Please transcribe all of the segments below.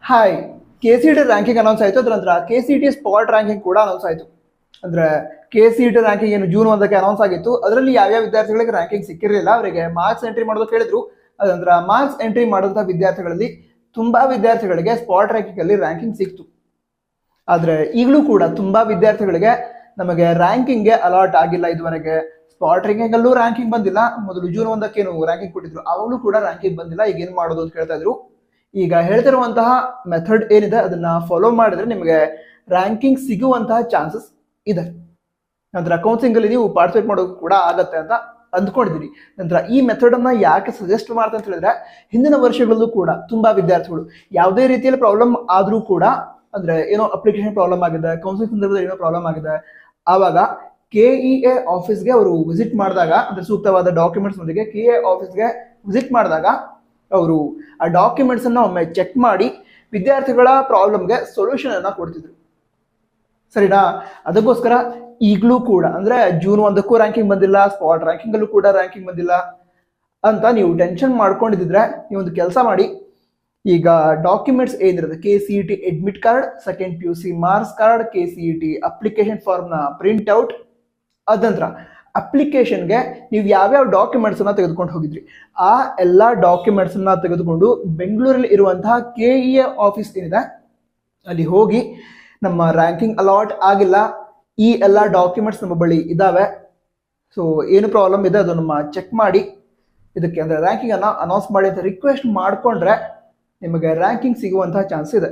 Hi. KCET ranking announce ಆಯಿತು. ಅದರ ನಂತರ KCET ಸ್ಪಾಟ್ ರ್ಯಾಂಕಿಂಗ್ ಕೂಡ ಅನೌನ್ಸ್ ಆಯಿತು. ಅಂದರೆ KCET ರ್ಯಾಂಕಿಂಗ್ ಏನು ಜೂನ್ 1ಕ್ಕೆ ಅನೌನ್ಸ್ ಆಗಿತ್ತು. ಅದರಲ್ಲಿ ಯಾವ್ಯಾವ ವಿದ್ಯಾರ್ಥಿಗಳಿಗೆ ರ್ಯಾಂಕಿಂಗ್ ಸಿಕ್ಕಿರಲಿಲ್ಲ, ಅವರಿಗೆ ಮಾರ್ಕ್ಸ್ ಎಂಟ್ರಿ ಮಾಡೋದಕ್ಕೆ ಹೇಳಿದ್ರು. ಅದ ನಂತರ ಮಾರ್ಕ್ಸ್ ಎಂಟ್ರಿ ಮಾಡುವಂಥ ವಿದ್ಯಾರ್ಥಿಗಳಲ್ಲಿ ತುಂಬ ವಿದ್ಯಾರ್ಥಿಗಳಿಗೆ ಸ್ಪಾಟ್ ರ್ಯಾಂಕಿಂಗಲ್ಲಿ ರ್ಯಾಂಕಿಂಗ್ ಸಿಕ್ತು. ಆದರೆ ಈಗಲೂ ಕೂಡ ತುಂಬ ವಿದ್ಯಾರ್ಥಿಗಳಿಗೆ ನಮಗೆ ರ್ಯಾಂಕಿಂಗ್ಗೆ ಅಲಾಟ್ ಆಗಿಲ್ಲ. ಇದುವರೆಗೆ ಸ್ಪಾಟ್ ರ್ಯಾಂಕಿಂಗಲ್ಲೂ ರ್ಯಾಂಕಿಂಗ್ ಬಂದಿಲ್ಲ. ಮೊದಲು ಜೂನ್ 1ಕ್ಕೆ ಏನು ರ್ಯಾಂಕಿಂಗ್ ಕೊಟ್ಟಿದ್ರು, ಅವಾಗಲೂ ಕೂಡ ರ್ಯಾಂಕಿಂಗ್ ಬಂದಿಲ್ಲ. ಈಗ ಏನು ಮಾಡೋದು ಅಂತ ಕೇಳ್ತಾ ಇದ್ರು. ಈಗ ಹೇಳ್ತಿರುವಂತಹ ಮೆಥಡ್ ಏನಿದೆ ಅದನ್ನ ಫಾಲೋ ಮಾಡಿದ್ರೆ ನಿಮಗೆ ರ್ಯಾಂಕಿಂಗ್ ಸಿಗುವಂತಹ ಚಾನ್ಸಸ್ ಇದೆ. ನಂತರ ಕೌನ್ಸಿಲಿಂಗ್ ಅಲ್ಲಿ ನೀವು ಪಾರ್ಟಿಸಿಪೇಟ್ ಮಾಡೋದು ಕೂಡ ಆಗತ್ತೆ ಅಂತ ಅಂದ್ಕೊಂಡಿದ್ದೀನಿ. ನಂತರ ಈ ಮೆಥಡ್ ಅನ್ನ ಯಾಕೆ ಸಜೆಸ್ಟ್ ಮಾಡ್ತಾ ಅಂತ ಹೇಳಿದ್ರೆ, ಹಿಂದಿನ ವರ್ಷಗಳಲ್ಲೂ ಕೂಡ ತುಂಬಾ ವಿದ್ಯಾರ್ಥಿಗಳು ಯಾವುದೇ ರೀತಿಯಲ್ಲಿ ಪ್ರಾಬ್ಲಮ್ ಆದ್ರೂ ಕೂಡ, ಅಂದ್ರೆ ಏನೋ ಅಪ್ಲಿಕೇಶನ್ ಪ್ರಾಬ್ಲಮ್ ಆಗಿದೆ, ಕೌನ್ಸಿಲಿಂಗ್ ಸಂದರ್ಭದಲ್ಲಿ ಏನೋ ಪ್ರಾಬ್ಲಮ್ ಆಗಿದೆ, ಆವಾಗ KEA ಆಫೀಸ್ಗೆ ಅವರು ವಿಸಿಟ್ ಮಾಡಿದಾಗ, ಅಂದ್ರೆ ಸೂಕ್ತವಾದ ಡಾಕ್ಯುಮೆಂಟ್ಸ್ ನೊಂದಿಗೆ KEA ಆಫೀಸ್ಗೆ ವಿಸಿಟ್ ಮಾಡಿದಾಗ ಅವರು ಆ ಡಾಕ್ಯುಮೆಂಟ್ಸ್ ಅನ್ನ ಒಮ್ಮೆ ಚೆಕ್ ಮಾಡಿ ವಿದ್ಯಾರ್ಥಿಗಳ ಪ್ರಾಬ್ಲಮ್ಗೆ ಸೊಲ್ಯೂಷನ್ ಅನ್ನ ಕೊಡ್ತಿದ್ರು. ಸರಿನಾ? ಅದಕ್ಕೋಸ್ಕರ ಈಗಲೂ ಕೂಡ, ಅಂದ್ರೆ ಜೂನ್ 1ಕ್ಕೂ ರ್ಯಾಂಕಿಂಗ್ ಬಂದಿಲ್ಲ, ಸ್ಪಾಟ್ ರ್ಯಾಂಕಿಂಗ್ ಅಲ್ಲೂ ಕೂಡ ರ್ಯಾಂಕಿಂಗ್ ಬಂದಿಲ್ಲ ಅಂತ ನೀವು ಟೆನ್ಷನ್ ಮಾಡ್ಕೊಂಡಿದ್ರೆ, ನೀವೊಂದು ಕೆಲಸ ಮಾಡಿ. ಈಗ ಡಾಕ್ಯುಮೆಂಟ್ಸ್ ಏನಿರುತ್ತೆ, KCET admit card, second PUC marks card, KCET application ಫಾರ್ಮ್ನ ಪ್ರಿಂಟ್ ಔಟ್, ಅದ ನಂತರ ಅಪ್ಲಿಕೇಶನ್ಗೆ ನೀವು ಯಾವ್ಯಾವ ಡಾಕ್ಯುಮೆಂಟ್ಸ್ ಅನ್ನ ತೆಗೆದುಕೊಂಡು ಹೋಗಿದ್ರಿ, ಆ ಎಲ್ಲ ಡಾಕ್ಯುಮೆಂಟ್ಸ್ ಅನ್ನ ತೆಗೆದುಕೊಂಡು ಬೆಂಗಳೂರಲ್ಲಿ ಇರುವಂತಹ KEA ಆಫೀಸ್ ಏನಿದೆ ಅಲ್ಲಿ ಹೋಗಿ, ನಮ್ಮ ರ್ಯಾಂಕಿಂಗ್ ಅಲಾಟ್ ಆಗಿಲ್ಲ, ಈ ಎಲ್ಲ ಡಾಕ್ಯುಮೆಂಟ್ಸ್ ನಮ್ಮ ಬಳಿ ಇದಾವೆ, ಸೊ ಏನು ಪ್ರಾಬ್ಲಮ್ ಇದೆ ಅದು ನಮ್ಮ ಚೆಕ್ ಮಾಡಿ ಇದಕ್ಕೆ ಅಂದರೆ ರ್ಯಾಂಕಿಂಗ್ ಅನ್ನ ಅನೌನ್ಸ್ ಮಾಡಿ ಅಂತ ರಿಕ್ವೆಸ್ಟ್ ಮಾಡಿಕೊಂಡ್ರೆ ನಿಮಗೆ ರ್ಯಾಂಕಿಂಗ್ ಸಿಗುವಂತಹ ಚಾನ್ಸ್ ಇದೆ.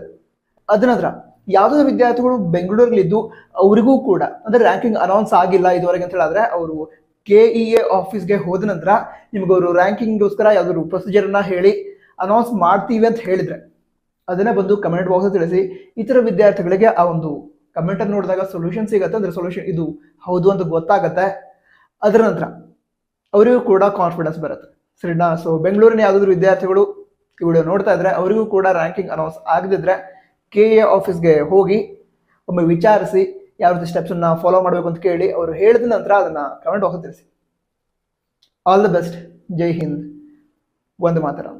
ಅದ ನಂತರ ಯಾವುದಾದ್ರು ವಿದ್ಯಾರ್ಥಿಗಳು ಬೆಂಗಳೂರಲ್ಲಿದ್ದು ಅವರಿಗೂ ಕೂಡ ಅಂದ್ರೆ ರ್ಯಾಂಕಿಂಗ್ ಅನೌನ್ಸ್ ಆಗಿಲ್ಲ ಇದುವರೆಗೆ ಅಂತ ಹೇಳಿದ್ರೆ, ಅವರು KEA ಆಫೀಸ್ಗೆ ಹೋದ ನಂತರ ನಿಮ್ಗೆ ಅವರು ರ್ಯಾಂಕಿಂಗ್ಗೋಸ್ಕರ ಯಾವ್ದಾದ್ರು ಪ್ರೊಸೀಜರ್ ಅನ್ನ ಹೇಳಿ ಅನೌನ್ಸ್ ಮಾಡ್ತೀವಿ ಅಂತ ಹೇಳಿದ್ರೆ ಅದನ್ನೇ ಬಂದು ಕಮೆಂಟ್ ಬಾಕ್ಸ್ ತಿಳಿಸಿ. ಇತರ ವಿದ್ಯಾರ್ಥಿಗಳಿಗೆ ಆ ಒಂದು ಕಮೆಂಟ್ ಅನ್ನು ನೋಡಿದಾಗ ಸೊಲ್ಯೂಷನ್ ಸಿಗತ್ತೆ, ಅಂದ್ರೆ ಸೊಲ್ಯೂಷನ್ ಇದು ಹೌದು ಅಂತ ಗೊತ್ತಾಗತ್ತೆ. ಅದರ ನಂತರ ಅವರಿಗೂ ಕೂಡ ಕಾನ್ಫಿಡೆನ್ಸ್ ಬರುತ್ತೆ. ಸರಿನಾ? ಸೊ ಬೆಂಗಳೂರಿನ ಯಾವುದಾದ್ರು ವಿದ್ಯಾರ್ಥಿಗಳು ಈ ವಿಡಿಯೋ ನೋಡ್ತಾ ಇದ್ರೆ, ಅವರಿಗೂ ಕೂಡ ರ್ಯಾಂಕಿಂಗ್ ಅನೌನ್ಸ್ ಆಗದಿದ್ರೆ KEA ಆಫೀಸ್ಗೆ ಹೋಗಿ ಒಮ್ಮೆ ವಿಚಾರಿಸಿ ಯಾವ ರೀತಿ ಸ್ಟೆಪ್ಸ್ ಅನ್ನ ಫಾಲೋ ಮಾಡಬೇಕು ಅಂತ ಕೇಳಿ, ಅವರು ಹೇಳಿದ ನಂತರ ಅದನ್ನ ಕಮೆಂಟ್ ಬಾಕ್ಸ್ ತಿಳಿಸಿ. All the best. ಜೈ ಹಿಂದ್. ವಂದೇ ಮಾತರಂ.